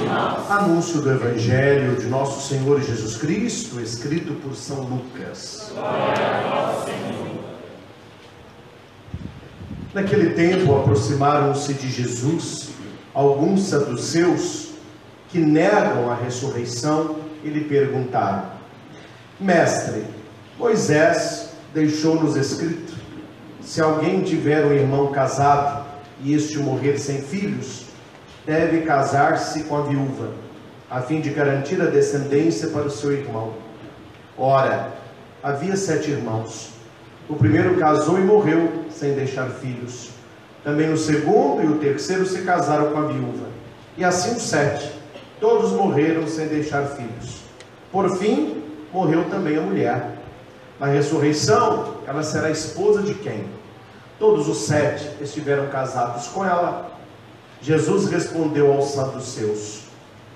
irmãos. Anúncio do Evangelho de nosso Senhor Jesus Cristo, escrito por São Lucas. Glória a vós, Senhor. Naquele tempo aproximaram-se de Jesus alguns saduceus que negam a ressurreição e lhe perguntaram: Mestre, Moisés deixou-nos escrito: se alguém tiver um irmão casado e este morrer sem filhos, deve casar-se com a viúva, a fim de garantir a descendência para o seu irmão. Ora, havia 7 irmãos. O primeiro casou e morreu sem deixar filhos. Também o segundo e o terceiro se casaram com a viúva. E assim os 7. Todos morreram sem deixar filhos. Por fim, morreu também a mulher. Na ressurreição, ela será esposa de quem? Todos os 7 estiveram casados com ela. Jesus respondeu aos saduceus: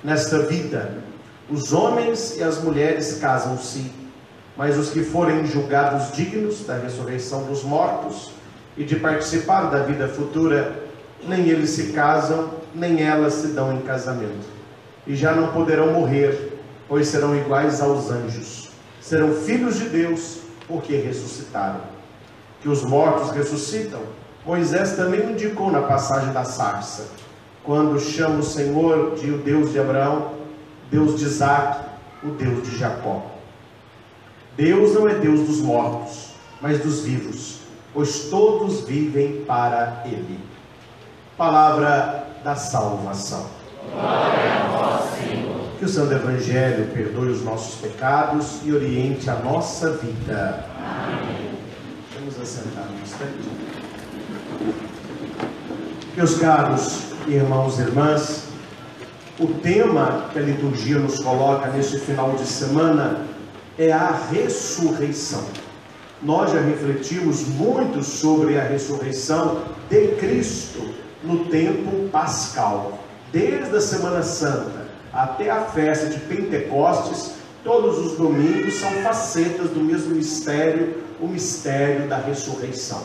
nesta vida, os homens e as mulheres casam-se, mas os que forem julgados dignos da ressurreição dos mortos e de participar da vida futura, nem eles se casam, nem elas se dão em casamento. E já não poderão morrer, pois serão iguais aos anjos. Serão filhos de Deus, porque ressuscitaram. Que os mortos ressuscitam, Moisés também indicou na passagem da sarça, quando chama o Senhor de o Deus de Abraão, Deus de Isaque, o Deus de Jacó. Deus não é Deus dos mortos, mas dos vivos, pois todos vivem para Ele. Palavra da salvação. Glória a vós, Senhor. Que o Santo Evangelho perdoe os nossos pecados e oriente a nossa vida. Amém. Vamos assentar um instante. Meus caros irmãos e irmãs, o tema que a liturgia nos coloca neste final de semana é a ressurreição. Nós já refletimos muito sobre a ressurreição de Cristo no tempo pascal. Desde a Semana Santa até a festa de Pentecostes, todos os domingos são facetas do mesmo mistério, o mistério da ressurreição.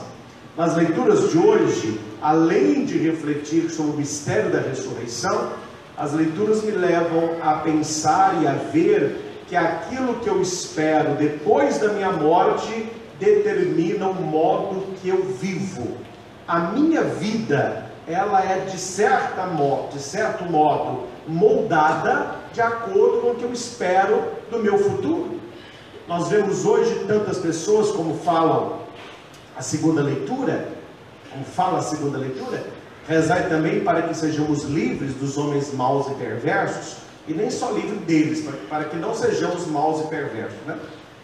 Nas leituras de hoje, além de refletir sobre o mistério da ressurreição, as leituras me levam a pensar e a ver que aquilo que eu espero depois da minha morte determina o modo que eu vivo. A minha vida, ela é de certo modo moldada de acordo com o que eu espero do meu futuro. Nós vemos hoje tantas pessoas, como fala a segunda leitura, rezai também para que sejamos livres dos homens maus e perversos. E nem só livre deles, para que não sejamos maus e perversos, né?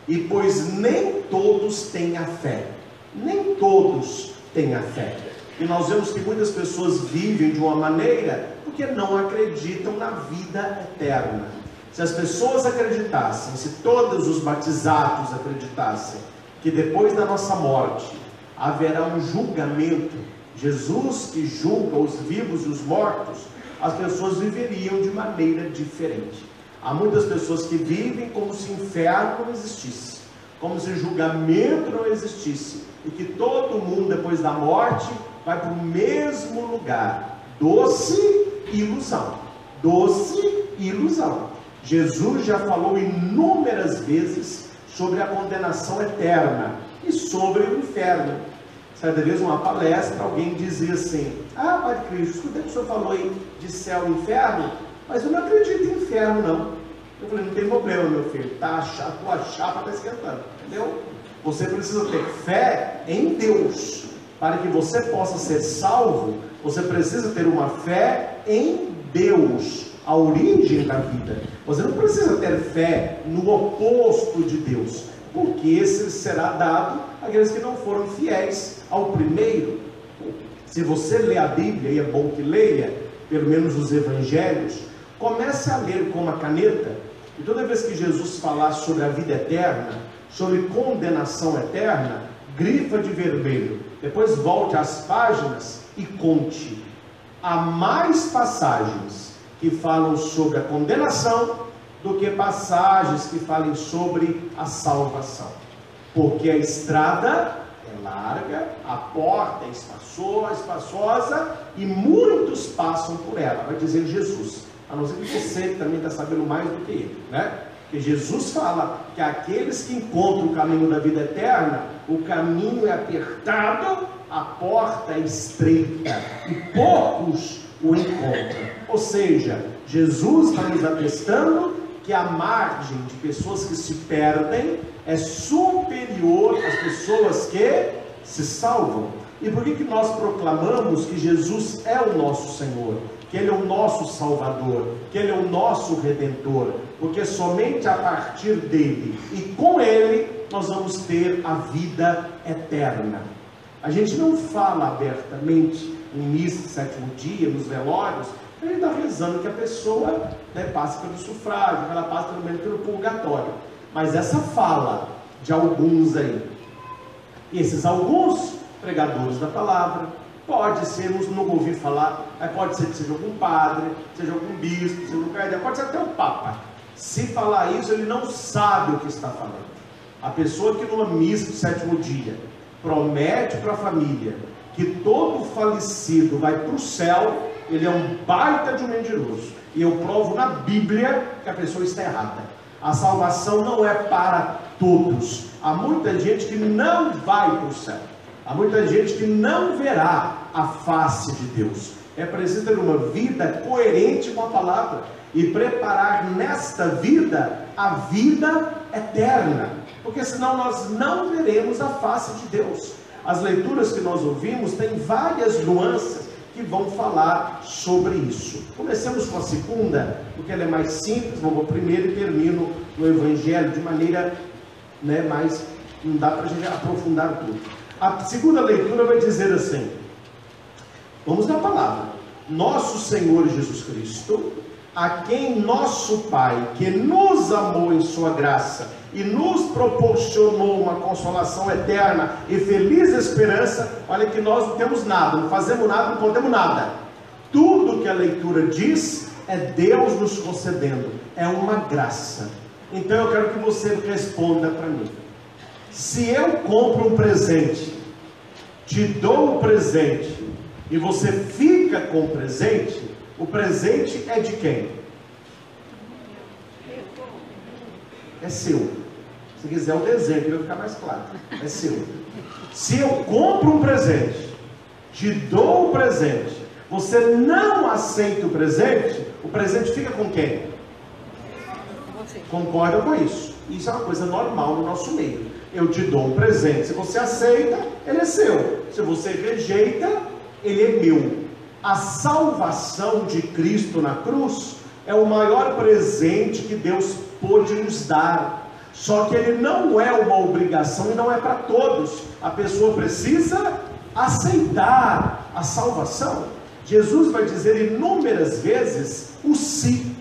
E pois nem todos têm a fé. Nem todos têm a fé. E nós vemos que muitas pessoas vivem de uma maneira porque não acreditam na vida eterna. Se as pessoas acreditassem, se todos os batizados acreditassem que depois da nossa morte haverá um julgamento, Jesus que julga os vivos e os mortos, as pessoas viveriam de maneira diferente. Há muitas pessoas que vivem como se o inferno não existisse, como se o julgamento não existisse, e que todo mundo depois da morte vai para o mesmo lugar. Doce ilusão. Doce ilusão. Jesus já falou inúmeras vezes sobre a condenação eterna e sobre o inferno. Certa vez, uma palestra, alguém dizia assim: Padre Cristo, escutei que o senhor falou aí de céu e inferno, mas eu não acredito em inferno, não. Eu falei: não tem problema, meu filho, a tua chapa está esquentando, entendeu? Você precisa ter fé em Deus. Para que você possa ser salvo, você precisa ter uma fé em Deus, a origem da vida. Você não precisa ter fé no oposto de Deus, porque esse será dado àqueles que não foram fiéis ao primeiro. Se você lê a Bíblia, e é bom que leia, pelo menos os Evangelhos, comece a ler com uma caneta, e toda vez que Jesus falar sobre a vida eterna, sobre condenação eterna, grifa de vermelho, depois volte às páginas e conte. Há mais passagens que falam sobre a condenação do que passagens que falem sobre a salvação, porque a estrada é larga, a porta é espaçosa e muitos passam por ela, vai dizer Jesus. a não ser que você também está sabendo mais do que ele, né? Porque Jesus fala que aqueles que encontram o caminho da vida eterna, o caminho é apertado, a porta é estreita, e poucos o encontram. Ou seja, Jesus está nos atestando que a margem de pessoas que se perdem é superior às pessoas que se salvam. E por que nós proclamamos que Jesus é o nosso Senhor, que Ele é o nosso Salvador, que Ele é o nosso Redentor? Porque somente a partir dele e com Ele nós vamos ter a vida eterna. A gente não fala abertamente em missa de sétimo dia, nos velórios, a gente está rezando que a pessoa, né, passe pelo sufrágio, que ela passe pelo menos pelo purgatório. Mas essa fala de alguns aí, e esses alguns pregadores da palavra, pode ser, não ouvi falar, mas pode ser que seja algum padre, seja algum bispo, seja algum cardeal, pode ser até o Papa. Se falar isso, ele não sabe o que está falando. A pessoa que numa missa do sétimo dia promete para a família que todo falecido vai para o céu, ele é um baita de um mentiroso. E eu provo na Bíblia que a pessoa está errada. A salvação não é para todos. Há muita gente que não vai para o céu. Há muita gente que não verá a face de Deus. É preciso ter uma vida coerente com a palavra e preparar nesta vida a vida eterna, porque senão nós não veremos a face de Deus. As leituras que nós ouvimos têm várias nuances que vão falar sobre isso. Comecemos com a segunda, porque ela é mais simples. Vou para a primeira e termino no Evangelho de maneira, né, mais, não dá para a gente aprofundar tudo. A segunda leitura vai dizer assim, vamos na palavra: nosso Senhor Jesus Cristo, a quem nosso Pai, que nos amou em sua graça e nos proporcionou uma consolação eterna e feliz esperança. Olha que nós não temos nada, não fazemos nada, não podemos nada. Tudo que a leitura diz é Deus nos concedendo, é uma graça. Então eu quero que você responda para mim. Se eu compro um presente, te dou o presente e você fica com o presente é de quem? É seu. Se quiser o desenho, vai ficar mais claro. É seu. Se eu compro um presente, te dou o presente, você não aceita o presente fica com quem? Concorda com isso? Isso é uma coisa normal no nosso meio. Eu te dou um presente, se você aceita, ele é seu. Se você rejeita, ele é meu. A salvação de Cristo na cruz é o maior presente que Deus pôde nos dar. Só que ele não é uma obrigação e não é para todos. A pessoa precisa aceitar a salvação. Jesus vai dizer inúmeras vezes o se.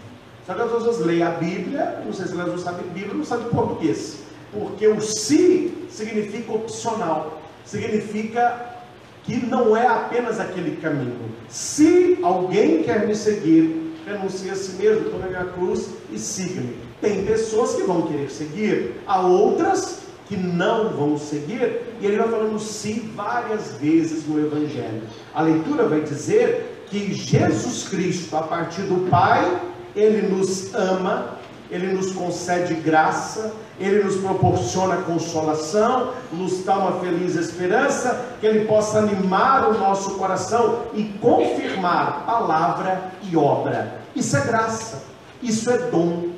Só que as pessoas leem a Bíblia, não sei se elas não sabem Bíblia, não sabem português. Porque o se significa opcional. Significa que não é apenas aquele caminho. Se alguém quer me seguir, renuncie a si mesmo, tome a minha cruz e siga-me. Tem pessoas que vão querer seguir, há outras que não vão seguir, e ele vai falando sim várias vezes no Evangelho. A leitura vai dizer que Jesus Cristo, a partir do Pai, ele nos ama, ele nos concede graça, ele nos proporciona consolação, nos dá uma feliz esperança, que ele possa animar o nosso coração e confirmar palavra e obra. Isso é graça, isso é dom.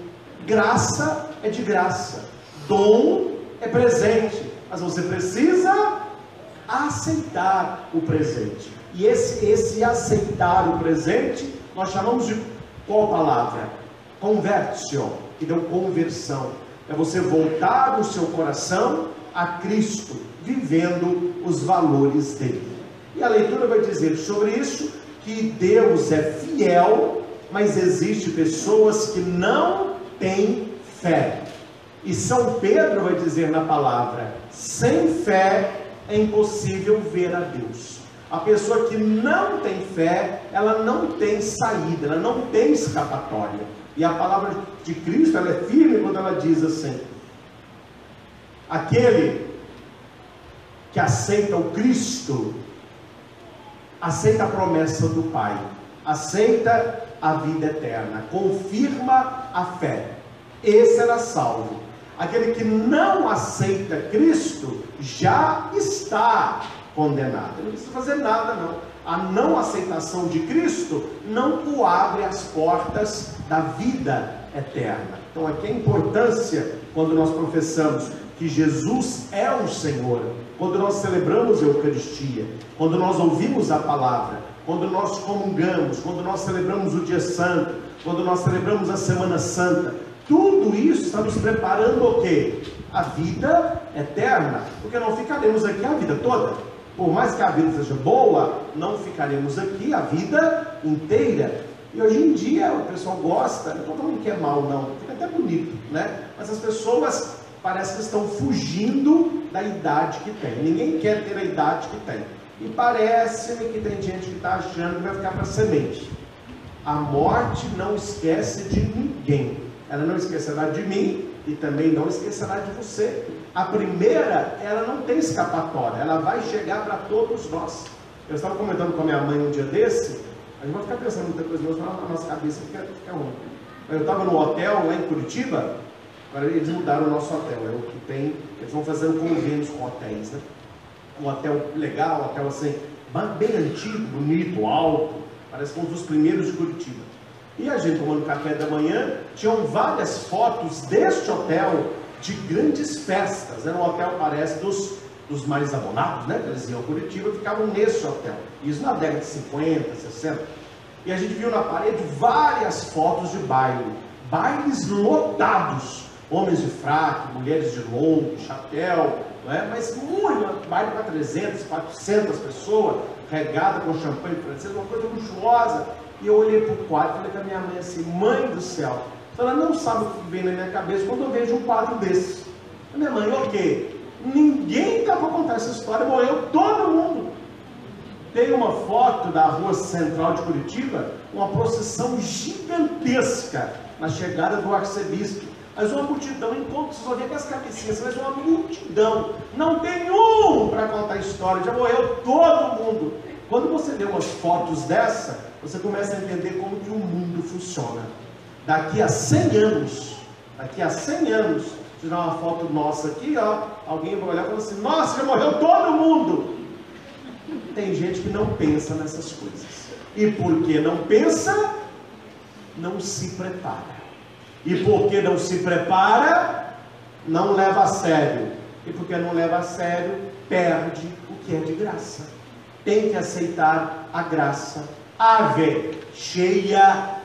Graça é de graça, dom é presente, mas você precisa aceitar o presente. E esse aceitar o presente, nós chamamos de qual palavra? Convertio, que deu conversão. É você voltar o seu coração a Cristo, vivendo os valores dele. E a leitura vai dizer sobre isso, que Deus é fiel, mas existem pessoas que não têm fé. E São Pedro vai dizer na palavra: sem fé é impossível ver a Deus. A pessoa que não tem fé, ela não tem saída, ela não tem escapatória. E a palavra de Cristo, ela é firme quando ela diz assim: aquele que aceita o Cristo, aceita a promessa do Pai, aceita a vida eterna, confirma a fé. Esse era salvo. Aquele que não aceita Cristo já está condenado. Ele não precisa fazer nada, não. A não aceitação de Cristo não coabre as portas da vida eterna. Então aqui a importância, quando nós professamos que Jesus é o Senhor, quando nós celebramos a Eucaristia, quando nós ouvimos a palavra, quando nós comungamos, quando nós celebramos o dia santo, quando nós celebramos a Semana Santa, tudo isso está nos preparando o quê? A vida eterna, porque não ficaremos aqui a vida toda. Por mais que a vida seja boa, não ficaremos aqui a vida inteira. E hoje em dia o pessoal gosta, não estou falando que é mal não, fica até bonito, né? Mas as pessoas parece que estão fugindo da idade que tem. Ninguém quer ter a idade que tem. E parece-me que tem gente que está achando que vai ficar para semente. A morte não esquece de ninguém. Ela não esquecerá de mim e também não esquecerá de você. A primeira, ela não tem escapatória. Ela vai chegar para todos nós. Eu estava comentando com a minha mãe um dia desse. A gente vai ficar pensando muita coisa, mas na nossa cabeça fica ruim. Eu estava no hotel lá em Curitiba. Agora eles mudaram o nosso hotel. É o que tem. Eles vão fazendo convênios com hotéis, né? Um hotel legal, um hotel assim, bem antigo, bonito, alto. Parece que um dos primeiros de Curitiba. E a gente tomando café da manhã, tinham várias fotos deste hotel de grandes festas. Era um hotel, parece, dos mais abonados, né? Eles iam a Curitiba, ficavam nesse hotel. Isso na década de 50, 60. E a gente viu na parede várias fotos de baile. Bailes lotados. Homens de fraque, mulheres de longo, chapéu, não é? Mas muito, baile para 300, 400 pessoas, regada com champanhe francês, uma coisa luxuosa. E eu olhei para o quadro e falei com a minha mãe assim: mãe do céu, ela não sabe o que vem na minha cabeça quando eu vejo um quadro desse. A minha mãe, o quê? Ninguém está para contar essa história, morreu todo mundo. Tem uma foto da rua central de Curitiba, uma procissão gigantesca na chegada do arcebispo. Mas uma multidão, enquanto você só vê com as cabecinhas, mas uma multidão, não tem um para contar a história, já morreu todo mundo. Quando você vê umas fotos dessa, você começa a entender como que o mundo funciona. Daqui a 100 anos, tirar uma foto nossa aqui, ó, alguém vai olhar e falar assim: nossa, já morreu todo mundo. Tem gente que não pensa nessas coisas. E porque não pensa, não se prepara. E porque não se prepara, não leva a sério. E porque não leva a sério, perde o que é de graça. Tem que aceitar a graça. Ave, cheia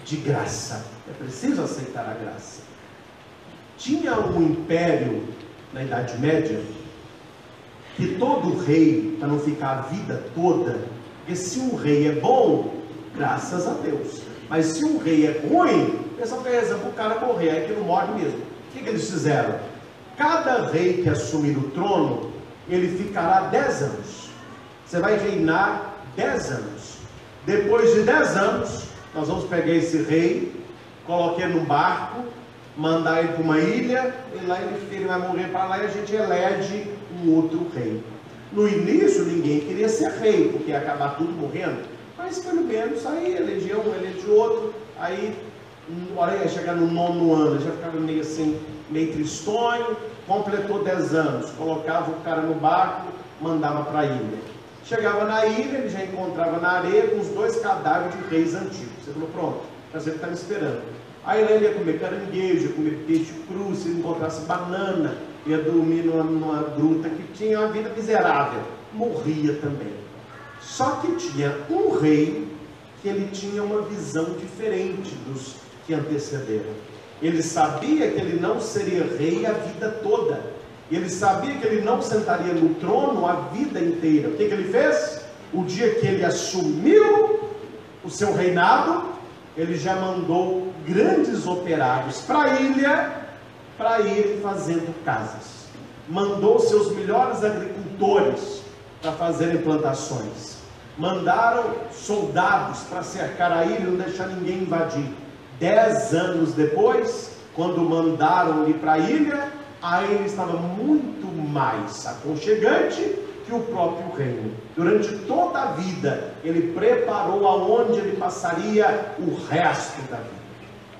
de graça. É preciso aceitar a graça. Tinha um império na Idade Média que todo rei, para não ficar a vida toda, porque se um rei é bom, graças a Deus. Mas se um rei é ruim, o pessoal quer rezar para o cara morrer, aí que não morre mesmo. O que eles fizeram? Cada rei que assumir o trono, ele ficará 10 anos. Você vai reinar 10 anos. Depois de 10 anos, nós vamos pegar esse rei, colocar ele num barco, mandar ele para uma ilha, e lá ele vai morrer para lá e a gente elege um outro rei. No início ninguém queria ser rei, porque ia acabar tudo morrendo, mas pelo menos aí elegia um, elegia outro, aí na hora ia chegar no 9º ano, já ficava meio assim, meio tristonho, completou 10 anos, colocava o cara no barco, mandava para a ilha. Chegava na ilha, ele já encontrava na areia com os 2 cadáveres de reis antigos. Você falou: pronto, você está me esperando. Aí ele ia comer caranguejo, ia comer peixe cru, se ele encontrasse banana, ia dormir numa gruta que tinha uma vida miserável, morria também. Só que tinha um rei que ele tinha uma visão diferente dos que antecederam. Ele sabia que ele não seria rei a vida toda. Ele sabia que ele não sentaria no trono a vida inteira. O que ele fez? O dia que ele assumiu o seu reinado, ele já mandou grandes operários para a ilha, para ir fazendo casas. Mandou seus melhores agricultores para fazerem plantações. Mandaram soldados para cercar a ilha e não deixar ninguém invadir. 10 anos depois, quando mandaram ir para a ilha estava muito mais aconchegante que o próprio reino. Durante toda a vida, ele preparou aonde ele passaria o resto da vida.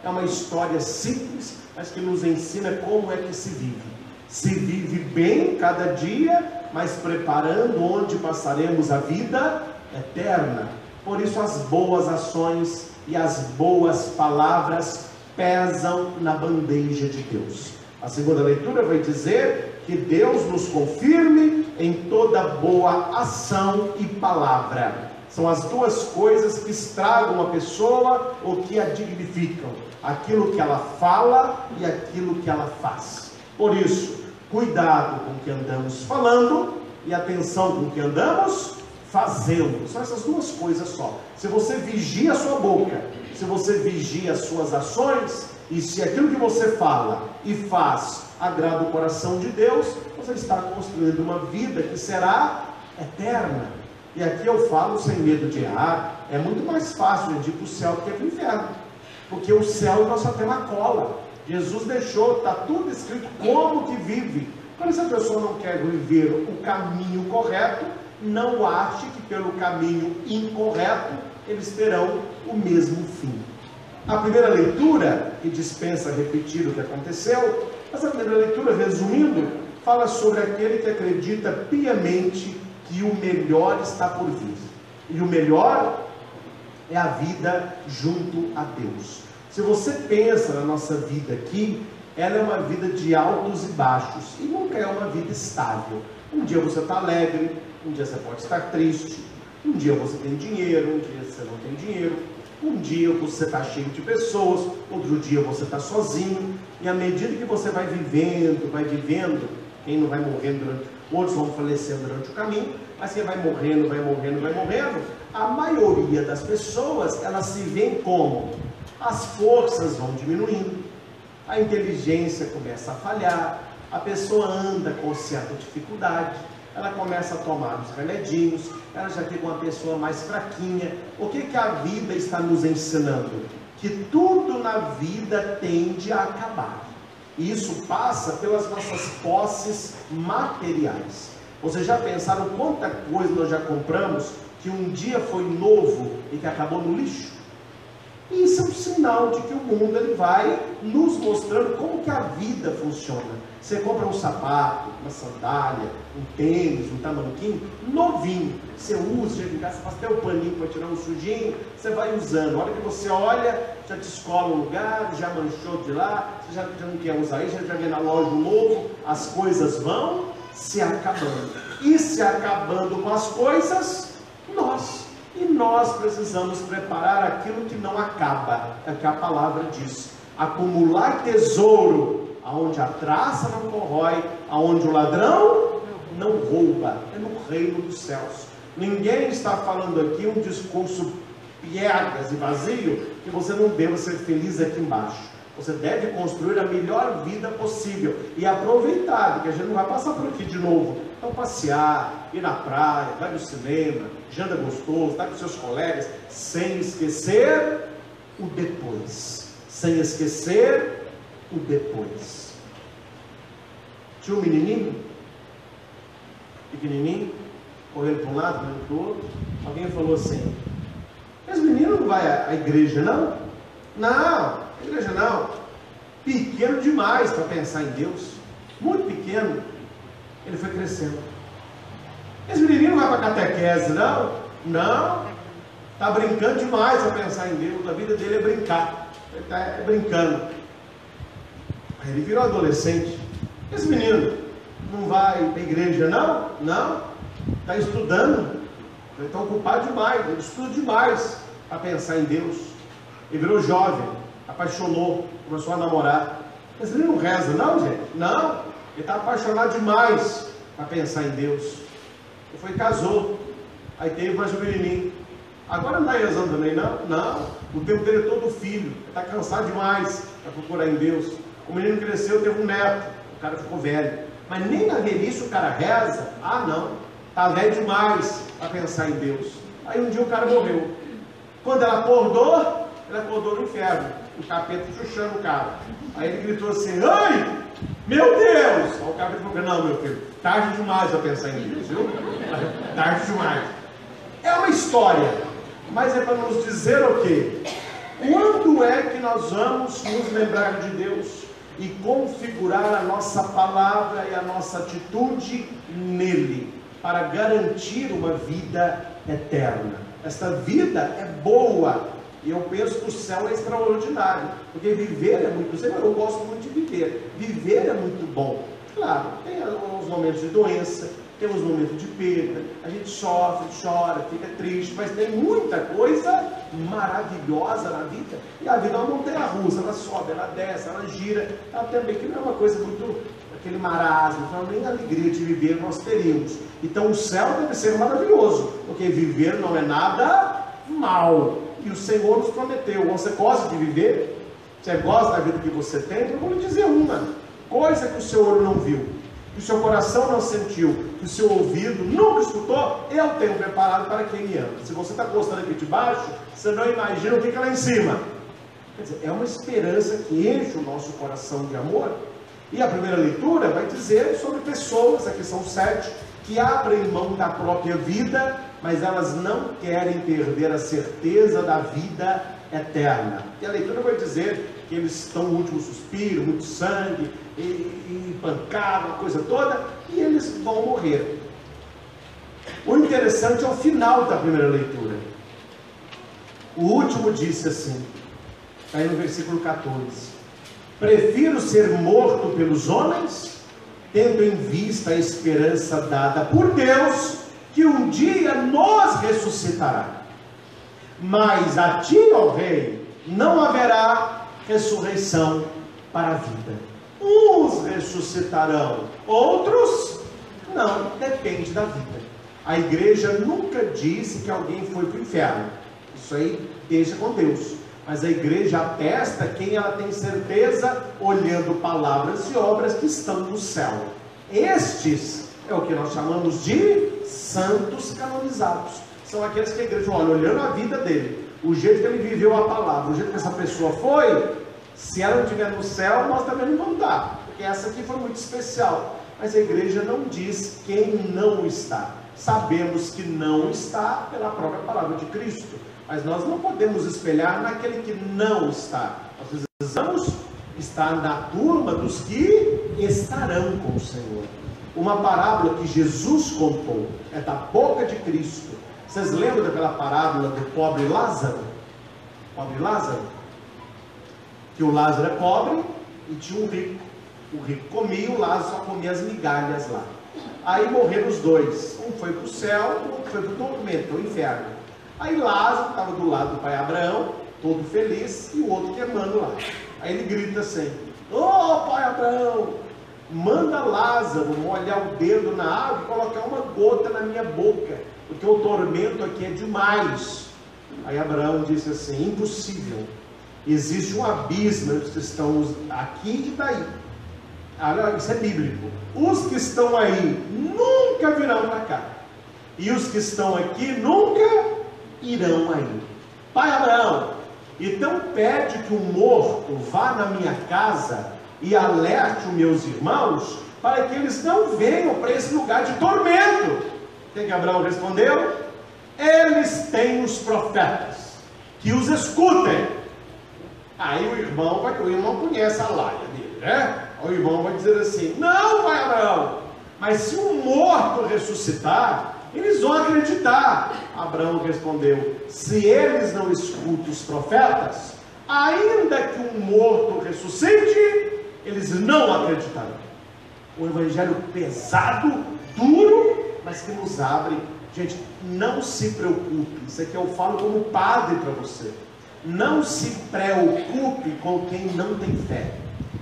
É uma história simples, mas que nos ensina como é que se vive. Se vive bem cada dia, mas preparando onde passaremos a vida eterna. Por isso as boas ações e as boas palavras pesam na bandeja de Deus. A segunda leitura vai dizer que Deus nos confirme em toda boa ação e palavra. São as duas coisas que estragam a pessoa ou que a dignificam. Aquilo que ela fala e aquilo que ela faz. Por isso, cuidado com o que andamos falando e atenção com o que andamos fazendo. São essas duas coisas só. Se você vigia a sua boca, se você vigia as suas ações, e se aquilo que você fala e faz agrada o coração de Deus, você está construindo uma vida que será eterna. E aqui eu falo sem medo de errar. É muito mais fácil ir para o céu do que para o inferno, porque o céu nós só tem uma cola. Jesus deixou, está tudo escrito como que vive. Quando essa pessoa não quer viver o caminho correto, não ache que pelo caminho incorreto eles terão o mesmo fim. A primeira leitura, que dispensa repetir o que aconteceu, mas a primeira leitura, resumindo, fala sobre aquele que acredita piamente que o melhor está por vir. E o melhor é a vida junto a Deus. Se você pensa na nossa vida aqui, ela é uma vida de altos e baixos, e nunca é uma vida estável. Um dia você está alegre, um dia você pode estar triste, um dia você tem dinheiro, um dia você não tem dinheiro, um dia você está cheio de pessoas, outro dia você está sozinho, e à medida que você vai vivendo, quem não vai morrendo outros vão falecendo durante o caminho, mas quem vai morrendo, a maioria das pessoas, elas se veem como? As forças vão diminuindo, a inteligência começa a falhar, a pessoa anda com certa dificuldade, ela começa a tomar os remedinhos, ela já fica uma pessoa mais fraquinha. O que que a vida está nos ensinando? Que tudo na vida tende a acabar. E isso passa pelas nossas posses materiais. Vocês já pensaram quanta coisa nós já compramos que um dia foi novo e que acabou no lixo? Isso é um sinal de que o mundo ele vai nos mostrando como que a vida funciona. Você compra um sapato, uma sandália, um tênis, um tamanquinho, novinho. Você usa, chega em casa, você faz até o paninho para tirar um sujinho, você vai usando. A hora que você olha, já descola o lugar, já manchou de lá, você já não quer usar isso, já vem na loja um novo, as coisas vão se acabando. E se acabando com as coisas, nós. E nós precisamos preparar aquilo que não acaba, é o que a palavra diz. Acumular tesouro, aonde a traça não corrói, aonde o ladrão não rouba. É no reino dos céus. Ninguém está falando aqui um discurso piegas e vazio, que você não deva ser feliz aqui embaixo. Você deve construir a melhor vida possível e aproveitar, porque a gente não vai passar por aqui de novo. Então passear, ir na praia, vai no cinema, janta gostoso, está com seus colegas, sem esquecer o depois. Sem esquecer o depois. Tinha um menininho, pequenininho, correndo para um lado, correndo para o outro. Alguém falou assim: esse menino não vai à igreja não? Não, igreja não. Pequeno demais para pensar em Deus. Muito pequeno. Ele foi crescendo. Esse menininho não vai para catequese não? Não. Está brincando demais para pensar em Deus. A vida dele é brincar. Ele está brincando. Aí ele virou adolescente. Esse menino não vai para a igreja não? Não. Está estudando. Ele está ocupado demais. Ele estuda demais para pensar em Deus. Ele virou jovem, apaixonou, começou a namorar. Mas ele não reza não, gente? Não. Ele está apaixonado demais para pensar em Deus. Ele foi e casou. Aí teve mais um menininho. Agora não está rezando também, não? Não. O tempo dele é todo filho. Ele está cansado demais para procurar em Deus. O menino cresceu, teve um neto. O cara ficou velho. Mas nem na velhice o cara reza. Ah, não. Está velho demais para pensar em Deus. Aí um dia o cara morreu. Quando ela acordou no inferno. o capeta chuchando o cara. Aí ele gritou assim: ai, meu Deus! Aí o capeta falou: não, meu filho, tarde demais eu pensar em Deus, viu? Tarde demais. É uma história, mas é para nos dizer o quê? Quando é que nós vamos nos lembrar de Deus e configurar a nossa palavra e a nossa atitude nele, para garantir uma vida eterna? Esta vida é boa, e eu penso que o céu é extraordinário, porque viver é muito, eu gosto muito de viver, viver é muito bom. Claro, tem os momentos de doença, tem os momentos de perda, a gente sofre, chora, fica triste, mas tem muita coisa maravilhosa na vida. E a vida é uma montanha russa, ela sobe, ela desce, ela gira, ela também, que não é uma coisa muito, aquele marasmo, então nem a alegria de viver nós teríamos. Então o céu deve ser maravilhoso, porque viver não é nada mal, e o Senhor nos prometeu. Você gosta de viver? Você gosta da vida que você tem? Eu vou lhe dizer uma coisa que o seu olho não viu, que o seu coração não sentiu, que o seu ouvido nunca escutou, eu tenho preparado para quem me ama. Se você está gostando aqui de baixo, você não imagina o que é lá em cima. Quer dizer, é uma esperança que enche o nosso coração de amor. E a primeira leitura vai dizer sobre pessoas, aqui são 7, que abrem mão da própria vida, mas elas não querem perder a certeza da vida eterna. E a leitura vai dizer que eles estão no último suspiro, muito sangue, e pancada, uma coisa toda, e eles vão morrer. O interessante é o final da primeira leitura. O último disse assim, está aí no versículo 14: prefiro ser morto pelos homens, tendo em vista a esperança dada por Deus, que um dia nos ressuscitará. Mas a ti, ó rei, não haverá ressurreição para a vida. Uns ressuscitarão, outros não, depende da vida. A igreja nunca disse que alguém foi para o inferno, isso aí deixa com Deus. Mas a igreja atesta quem ela tem certeza, olhando palavras e obras que estão no céu. Estes é o que nós chamamos de santos canonizados. São aqueles que a igreja olha, olhando a vida dele, o jeito que ele viveu a palavra, o jeito que essa pessoa foi. Se ela não estiver no céu, nós também não vamos estar, porque essa aqui foi muito especial. Mas a igreja não diz quem não está. Sabemos que não está pela própria palavra de Cristo, mas nós não podemos espelhar naquele que não está. Nós precisamos estar na turma dos que estarão com o Senhor. Uma parábola que Jesus contou, é da boca de Cristo. Vocês lembram daquela parábola do pobre Lázaro? Pobre Lázaro? Que o Lázaro é pobre e tinha um rico. O rico comia, o Lázaro só comia as migalhas lá. Aí morreram os dois. Um foi para o céu, o outro foi para o tormento, o inferno. Aí Lázaro estava do lado do pai Abraão, todo feliz, e o outro queimando lá. Aí ele grita assim: ô pai Abraão, manda Lázaro molhar o dedo na água e colocar uma gota na minha boca, porque o tormento aqui é demais. Aí Abraão disse assim: impossível. Existe um abismo entre os que estão aqui e daí. Isso é bíblico. Os que estão aí nunca virão para cá, e os que estão aqui nunca irão aí. Pai Abraão, então pede que o morto vá na minha casa e alerte os meus irmãos, para que eles não venham para esse lugar de tormento. O que Abraão respondeu? Eles têm os profetas, que os escutem. Aí o irmão conhece a laia dele, né? O irmão vai dizer assim: não, pai Abraão, mas se um morto ressuscitar, eles vão acreditar. Abraão respondeu: se eles não escutam os profetas, ainda que um morto ressuscite, eles não acreditarão. Um evangelho pesado, duro, mas que nos abre. Gente, não se preocupe, isso aqui eu falo como padre para você. Não se preocupe com quem não tem fé.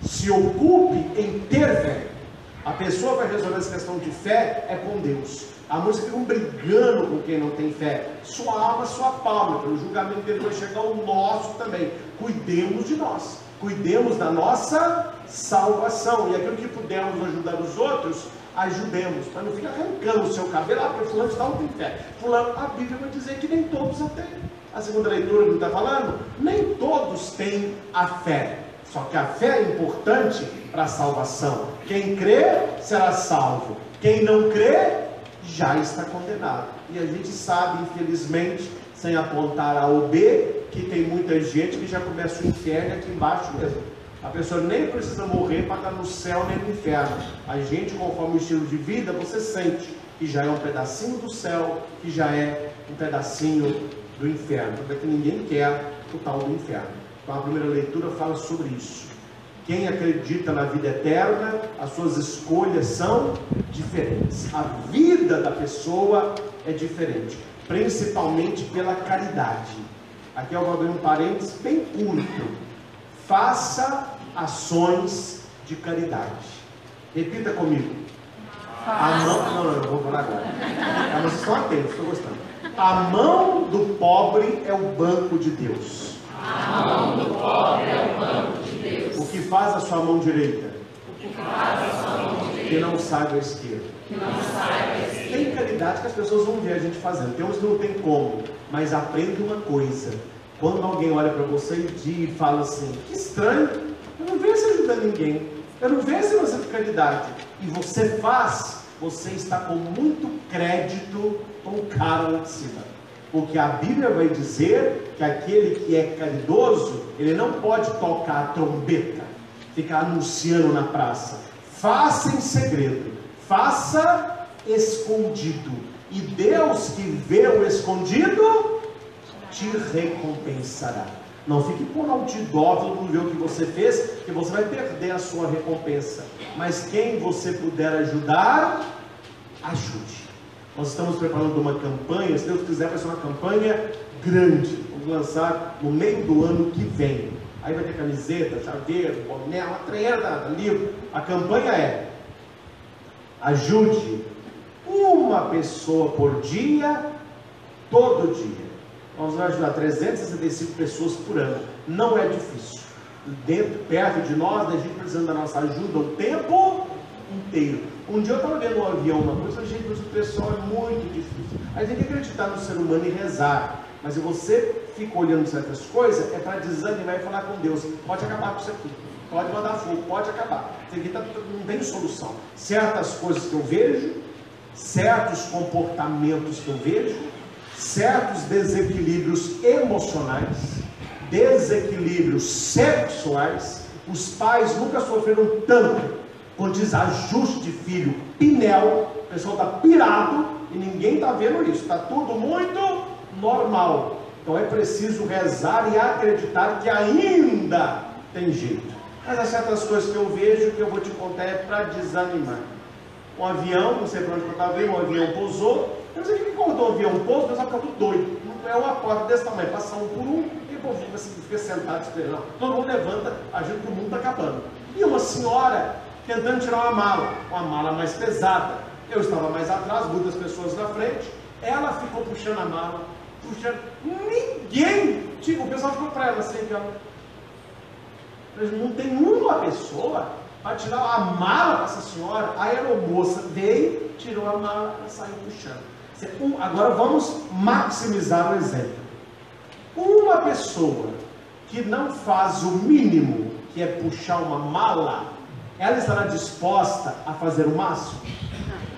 Se ocupe em ter fé. A pessoa vai resolver essa questão de fé é com Deus. Há muitos que ficam brigando com quem não tem fé. Sua alma, sua palma. Pelo julgamento dele vai chegar o nosso também. Cuidemos de nós. Cuidemos da nossa salvação. E aquilo que pudermos ajudar os outros, ajudemos. Para não ficar arrancando o seu cabelo. Porque fulano de tal não tem fé. Fulano, a Bíblia vai dizer que nem todos a têm. A segunda leitura que está falando, nem todos têm a fé. Só que a fé é importante para a salvação. Quem crê será salvo. Quem não crê já está condenado. E a gente sabe, infelizmente, sem apontar A ou B, que tem muita gente que já começa o inferno aqui embaixo mesmo. A pessoa nem precisa morrer para estar no céu nem no inferno. A gente, conforme o estilo de vida, você sente que já é um pedacinho do céu, que já é um pedacinho do inferno. Porque ninguém quer o tal do inferno. Então a primeira leitura fala sobre isso. Quem acredita na vida eterna, as suas escolhas são diferentes. A vida da pessoa é diferente, principalmente pela caridade. Aqui eu vou abrir um parênteses bem curto. Faça ações de caridade. Repita comigo. A mão, não, eu vou falar agora. Mas vocês estão atentos, estou gostando. A mão do pobre é o banco de Deus. A mão do pobre é o banco de Deus. O que faz a sua mão direita? O que faz a sua mão direita? Que não saiba a esquerda. Que não saiba a esquerda. Tem caridade que as pessoas vão ver a gente fazendo. Tem uns que não tem como, mas aprende uma coisa. Quando alguém olha para você e fala assim, que estranho, eu não vejo você ajudando ninguém, eu não vejo você fazendo caridade, e você faz, você está com muito crédito com o cara lá de cima. Porque a Bíblia vai dizer que aquele que é caridoso, ele não pode tocar a trombeta, ficar anunciando na praça. Faça em segredo, faça escondido, e Deus que vê o escondido te recompensará. Não fique por outdoor, todo mundo vê o que você fez, que você vai perder a sua recompensa. Mas quem você puder ajudar, ajude. Nós estamos preparando uma campanha, se Deus quiser vai ser uma campanha grande. Vamos lançar no meio do ano que vem. Aí vai ter camiseta, chaveiro, boné, uma treina, livro. A campanha é: ajude uma pessoa por dia, todo dia. Nós vamos ajudar 365 pessoas por ano. Não é difícil. Perto de nós, a gente precisando da nossa ajuda o tempo inteiro. Um dia eu estava vendo um avião, uma coisa, gente, o pessoal é muito difícil. A gente tem que acreditar no ser humano e rezar. Mas se você fica olhando certas coisas, é para desanimar e falar com Deus. Pode acabar com isso aqui. Pode mandar fogo, pode acabar. Isso aqui não tem solução. Certas coisas que eu vejo, certos comportamentos que eu vejo, certos desequilíbrios emocionais, desequilíbrios sexuais, os pais nunca sofreram tanto com desajuste de filho, pinel, o pessoal está pirado e ninguém está vendo isso, está tudo muito normal. Então é preciso rezar e acreditar que ainda tem jeito. Mas há certas coisas que eu vejo que eu vou te contar é para desanimar. Um avião, não sei para onde eu estava vendo, um avião pousou. Eu não sei o que cortou o avião pouso, o pessoal fica tudo doido. É uma porta desse tamanho, passa um por um, e o povo fica sentado esperando. Todo mundo levanta, agindo que o mundo está acabando. E uma senhora tentando tirar uma mala mais pesada. Eu estava mais atrás, muitas pessoas na frente. Ela ficou puxando a mala, puxando. Ninguém, tipo, o pessoal ficou para ela assim, não tem uma pessoa para tirar a mala para essa senhora. A aeromoça veio, tirou a mala e saiu puxando. Agora vamos maximizar o exemplo. Uma pessoa que não faz o mínimo, que é puxar uma mala, ela estará disposta a fazer o máximo?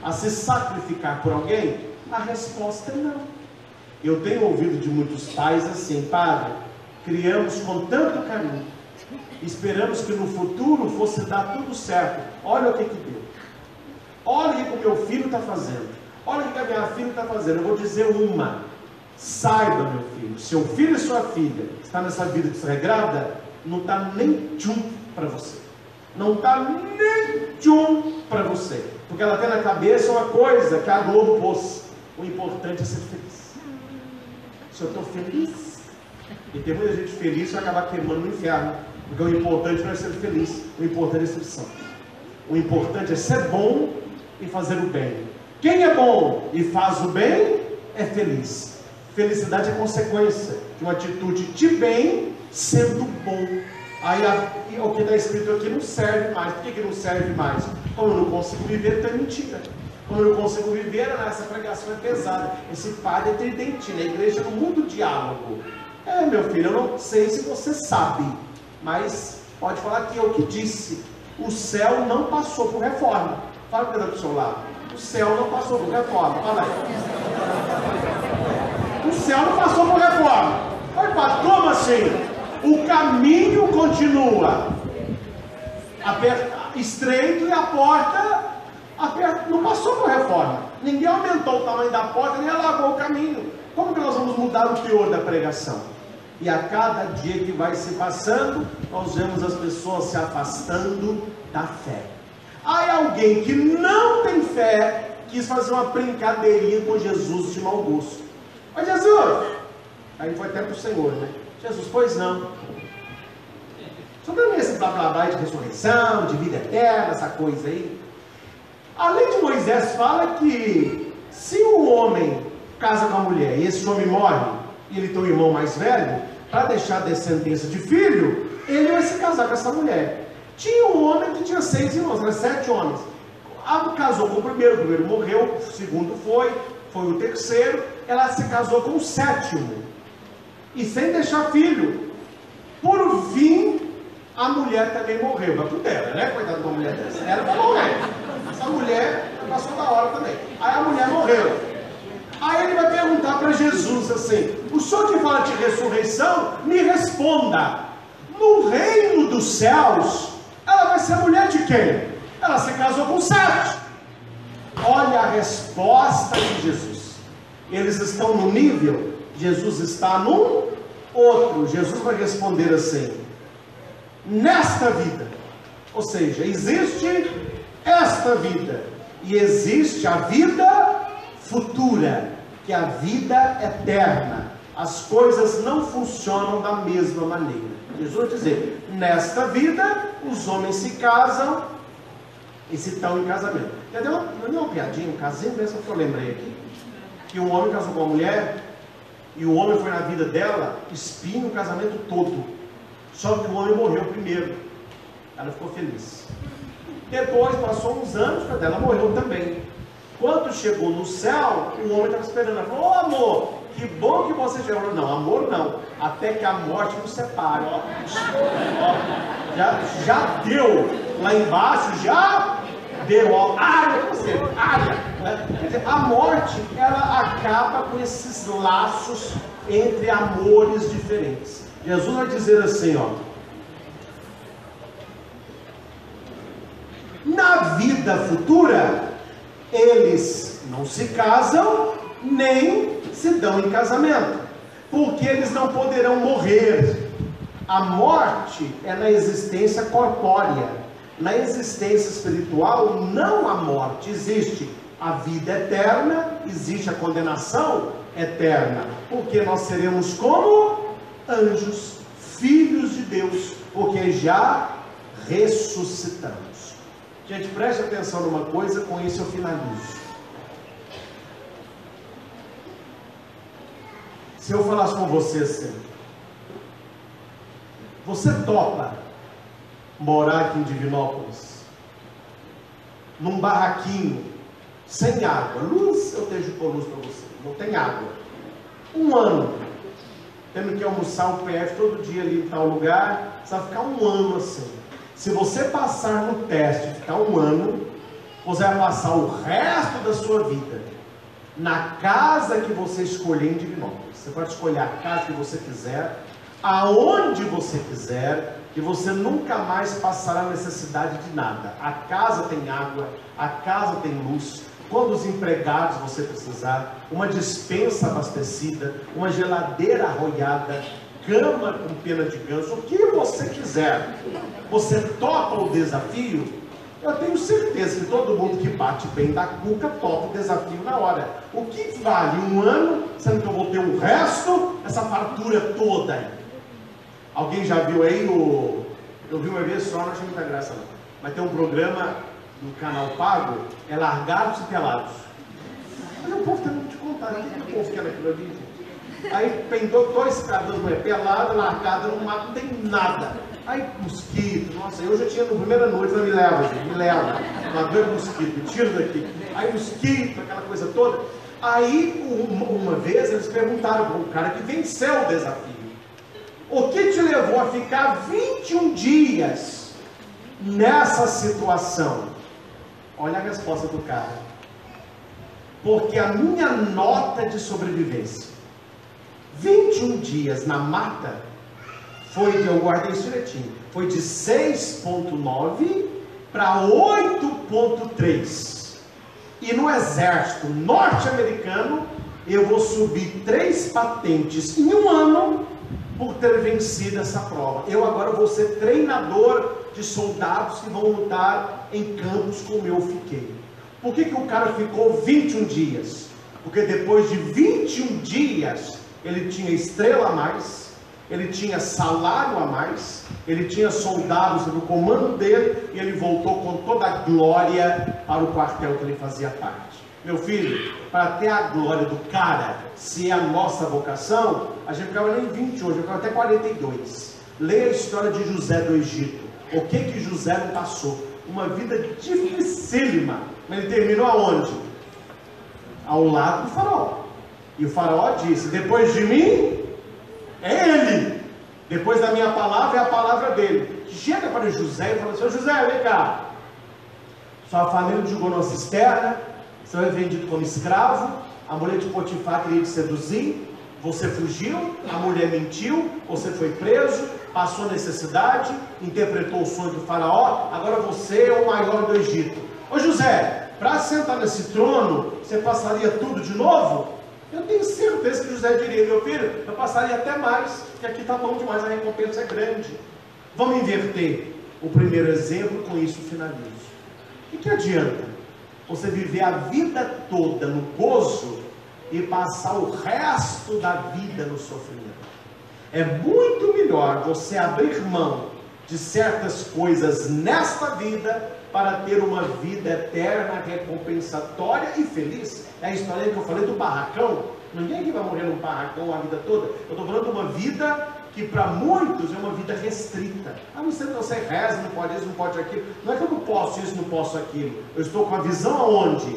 A se sacrificar por alguém? A resposta é não. Eu tenho ouvido de muitos pais assim: padre, criamos com tanto carinho, esperamos que no futuro fosse dar tudo certo. Olha o que deu. Olha o que o meu filho está fazendo. Olha o que a minha filha está fazendo. Eu vou dizer uma: saiba, meu filho, seu filho e sua filha está nessa vida desregrada, não está nem tchum para você. Não está nem tchum para você. Porque ela tem na cabeça uma coisa que a Globo pôs: o importante é ser feliz. Se eu estou feliz, e tem muita gente feliz, vai acabar queimando no inferno. Porque o importante não é ser feliz, o importante é ser santo. O importante é ser bom e fazer o bem. Quem é bom e faz o bem é feliz. Felicidade é consequência de uma atitude de bem sendo bom. Aí o que está escrito aqui não serve mais. Por que não serve mais? Como eu não consigo viver, então é mentira. Como eu não consigo viver, essa pregação é pesada. Esse padre é tridentina, a igreja não muda o diálogo. Meu filho, eu não sei se você sabe, mas pode falar que eu que disse. O céu não passou por reforma. Fala que está do seu lado. O céu não passou por reforma. Fala aí. O céu não passou por reforma. Como assim? O caminho continua estreito e a porta aperta. Não passou por reforma. Ninguém aumentou o tamanho da porta, nem alargou o caminho. Como que nós vamos mudar o teor da pregação? E a cada dia que vai se passando, nós vemos as pessoas se afastando da fé. Aí alguém que não tem fé quis fazer uma brincadeirinha com Jesus de mau gosto. Mas Jesus, aí foi até para o Senhor, né? Jesus, pois não. Sobre esse blá blá blá de ressurreição, de vida eterna, essa coisa aí. A lei de Moisés fala que se um homem casa com a mulher e esse homem morre, e ele tem um irmão mais velho, para deixar descendência de filho, ele vai se casar com essa mulher. Tinha um homem que tinha 6 irmãos, eram 7 homens. Casou com o primeiro morreu, o segundo foi o terceiro, ela se casou com o 7º, e sem deixar filho. Por fim, a mulher também morreu, mas tudo era, né? Coitada da mulher dessa, era para morrer. Essa mulher passou da hora também. Aí a mulher morreu. Aí ele vai perguntar para Jesus assim: o senhor que fala de ressurreição, me responda. No reino dos céus, ela vai ser mulher de quem? Ela se casou com 7. Olha a resposta de Jesus. Eles estão no nível, Jesus está num outro. Jesus vai responder assim: nesta vida. Ou seja, existe esta vida e existe a vida futura, que é a vida eterna. As coisas não funcionam da mesma maneira. Jesus vai dizer: nesta vida os homens se casam e se estão em casamento. Não é uma piadinha, um casinho mesmo que eu lembrei aqui, que um homem casou com uma mulher e o homem foi na vida dela espinho o casamento todo, só que o homem morreu primeiro. Ela ficou feliz. Depois passou uns anos, ela morreu também. Quando chegou no céu, o homem estava esperando. Ela falou: ô amor, que bom que você chegou. Não, amor não, até que a morte nos separe. Já deu lá embaixo, já deu área, quer dizer, a morte, ela acaba com esses laços entre amores diferentes. Jesus vai dizer assim, na vida futura, eles não se casam, nem se dão em casamento, porque eles não poderão morrer. A morte é na existência corpórea. Na existência espiritual, não há morte, existe a vida eterna, existe a condenação eterna, porque nós seremos como anjos, filhos de Deus, porque já ressuscitamos. Gente, preste atenção numa coisa, com isso eu finalizo. Se eu falasse com você assim: você topa morar aqui em Divinópolis, num barraquinho, sem água, luz, eu deixo por luz para você, não tem água, 1 ano, tendo que almoçar o PF todo dia ali em tal lugar, você vai ficar 1 ano assim. Se você passar no teste e ficar 1 ano, você vai passar o resto da sua vida na casa que você escolher em Divinópolis. Você pode escolher a casa que você quiser, aonde você quiser, e você nunca mais passará necessidade de nada. A casa tem água, a casa tem luz, quando os empregados você precisar, uma despensa abastecida, uma geladeira arroiada, cama com pena de ganso, o que você quiser. Você topa o desafio? Eu tenho certeza que todo mundo que bate bem da cuca topa o desafio na hora. O que vale 1 ano, sendo que eu vou ter o resto, essa fartura toda aí? Alguém já viu aí eu vi uma vez só, não achei muita graça não, mas tem um programa no canal pago, é Largados e Pelados. Mas o povo tem muito de contar, o que o povo quer naquilo ali, gente? Aí tem 2 caras, uma é pelada, largada no mato, não tem nada. Aí, mosquito, nossa, eu já tinha na primeira noite, me leva, gente, me leva. Uma dor de mosquito, me tira daqui. Aí, mosquito, aquela coisa toda. Aí, uma vez, eles perguntaram para um cara que venceu o desafio: o que te levou a ficar 21 dias nessa situação? Olha a resposta do cara: porque a minha nota de sobrevivência, 21 dias na mata, eu guardei isso direitinho, foi de 6,9 para 8,3. E no exército norte-americano, eu vou subir 3 patentes em um ano por ter vencido essa prova. Eu agora vou ser treinador de soldados que vão lutar em campos como eu fiquei. Por que o cara ficou 21 dias? Porque depois de 21 dias, ele tinha estrela a mais, ele tinha salário a mais, ele tinha soldados no comando dele, e ele voltou com toda a glória para o quartel que ele fazia parte. Meu filho, para ter a glória do cara, se é a nossa vocação, a gente ficava nem 20 hoje, ficava até 42. Leia a história de José do Egito. O que José não passou? Uma vida dificílima, mas ele terminou aonde? Ao lado do faraó. E o faraó disse: depois de mim, é ele. Depois da minha palavra, é a palavra dele. Chega para José e fala assim: José, vem cá. Sua família te jogou numa cisterna, você foi vendido como escravo, a mulher de Potifar queria te seduzir, você fugiu, a mulher mentiu, você foi preso, passou necessidade, interpretou o sonho do faraó, agora você é o maior do Egito. Ô José, para sentar nesse trono, você passaria tudo de novo? Eu tenho certeza que José diria: meu filho, eu passaria até mais, porque aqui está bom demais, a recompensa é grande. Vamos inverter o primeiro exemplo, com isso finalizo. O que adianta você viver a vida toda no gozo e passar o resto da vida no sofrimento? É muito melhor você abrir mão de certas coisas nesta vida para ter uma vida eterna, recompensatória e feliz. É a história que eu falei do barracão. Ninguém aqui vai morrer num barracão a vida toda. Eu estou falando de uma vida que para muitos é uma vida restrita. Ah, você reza, não pode isso, não pode aquilo. Não é que eu não posso isso, não posso aquilo. Eu estou com a visão aonde?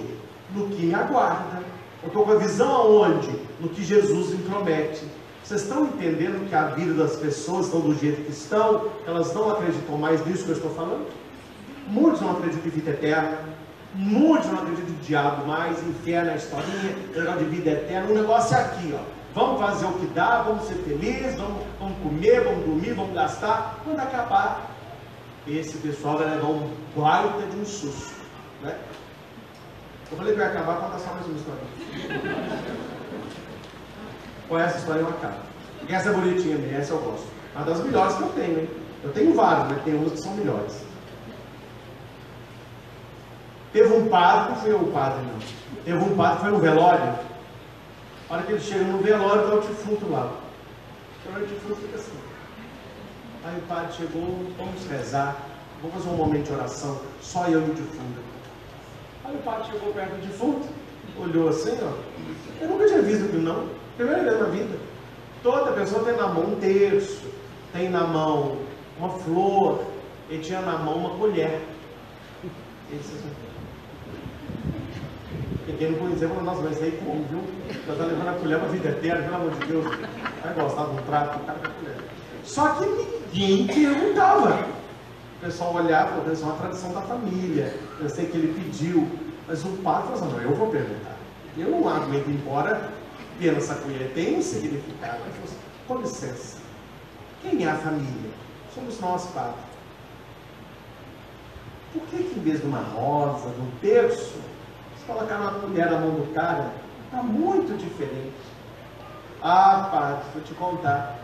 No que me aguarda. Eu estou com a visão aonde? No que Jesus me promete. Vocês estão entendendo que a vida das pessoas estão do jeito que estão? Elas não acreditam mais nisso que eu estou falando? Muitos não acreditam em vida eterna. Muitos não acreditam em diabo mais, inferno, a historinha, negócio de vida eterna. O negócio é aqui, ó. Vamos fazer o que dá, vamos ser felizes, vamos comer, vamos dormir, vamos gastar. Quando acabar, esse pessoal vai levar um baita de um susto, né? Eu falei que vai acabar, vou contar só mais uma história. Com essa história eu acabo. Porque essa é bonitinha mesmo, essa eu gosto. Uma das melhores que eu tenho, hein? Eu tenho várias, mas tem umas que são melhores. Teve um padre, não foi o padre não. Teve um padre que foi no velório. A hora que ele chega no velório, está o defunto lá. Então o defunto fica assim. Aí o padre chegou: vamos rezar, vamos fazer um momento de oração, só eu e o defunto. Aí o padre chegou perto do defunto, olhou assim, ó. Eu nunca tinha visto aquilo não. Primeira vez na vida. Toda pessoa tem na mão um terço, tem na mão uma flor, e tinha na mão uma colher. Quem não conhecia falou: nossa, mas isso aí como, viu? Já está levando a colher para a vida eterna, pelo amor de Deus. Vai gostar de um prato do cara com a colher. Só que ninguém perguntava. O pessoal olhava e falou: isso é uma tradição da família. Eu sei que ele pediu. Mas o padre falou assim: não, eu vou perguntar. Eu não aguento ir embora vendo essa colher. Tem um significado. Ele falou assim: com licença. Quem é a família? Somos nós, padre. Por que em vez de uma rosa, de um terço, colocar uma colher na mão do cara? Está muito diferente. Ah, padre, vou te contar.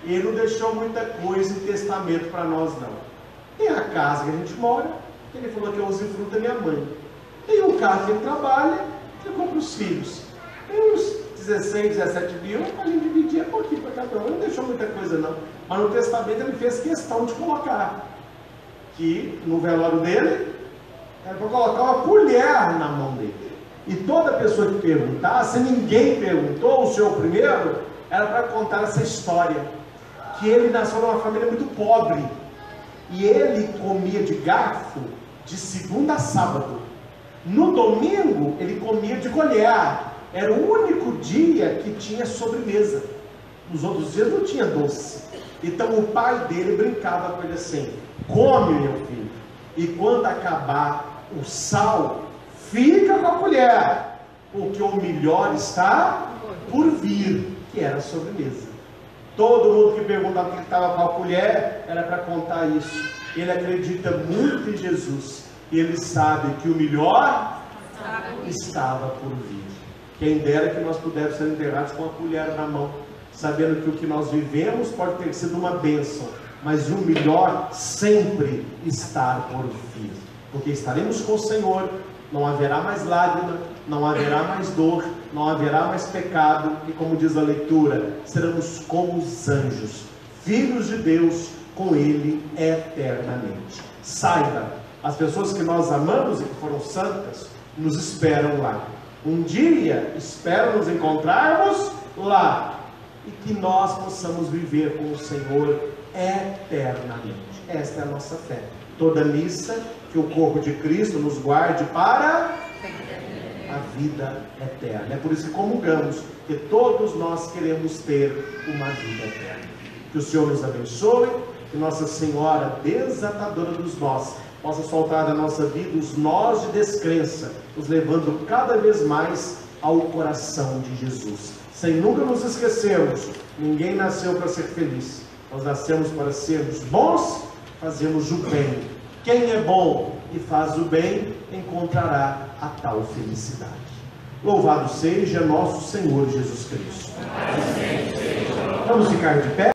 Ele não deixou muita coisa em testamento para nós, não. Tem a casa que a gente mora, que ele falou que eu usufruto da minha mãe. Tem um carro que ele trabalha, ficou para os filhos. Tem uns 16, 17 mil, a gente dividia pouquinho para cada um. Ele não deixou muita coisa, não. Mas no testamento ele fez questão de colocar que no velório dele era para colocar uma colher na mão dele. E toda pessoa que perguntasse, se ninguém perguntou, o senhor primeiro, era para contar essa história. Que ele nasceu numa família muito pobre. e ele comia de garfo de segunda a sábado. No domingo ele comia de colher. Era o único dia que tinha sobremesa. Nos outros dias não tinha doce. Então o pai dele brincava com ele assim: come, meu filho, e quando acabar o sal, fica com a colher, porque o melhor está por vir, que era a sobremesa. Todo mundo que perguntava o que estava com a colher era para contar isso. Ele acredita muito em Jesus e ele sabe que o melhor estava por vir. Quem dera que nós pudéssemos ser enterrados com a colher na mão, sabendo que o que nós vivemos pode ter sido uma bênção, mas o melhor sempre está por vir, porque estaremos com o Senhor. Não haverá mais lágrima, não haverá mais dor, não haverá mais pecado, e como diz a leitura, seremos como os anjos, filhos de Deus com Ele eternamente. Saiba, as pessoas que nós amamos e que foram santas, nos esperam lá. Um dia esperam nos encontrarmos lá, e que nós possamos viver com o Senhor eternamente. Esta é a nossa fé. Toda missa, que o corpo de Cristo nos guarde para a vida eterna. É por isso que comungamos, que todos nós queremos ter uma vida eterna. Que o Senhor nos abençoe, que Nossa Senhora, desatadora dos nós, possa soltar da nossa vida os nós de descrença, nos levando cada vez mais ao coração de Jesus. Sem nunca nos esquecermos, ninguém nasceu para ser feliz. Nós nascemos para sermos bons, fazemos o bem. Quem é bom e faz o bem, encontrará a tal felicidade. Louvado seja nosso Senhor Jesus Cristo. Vamos ficar de pé.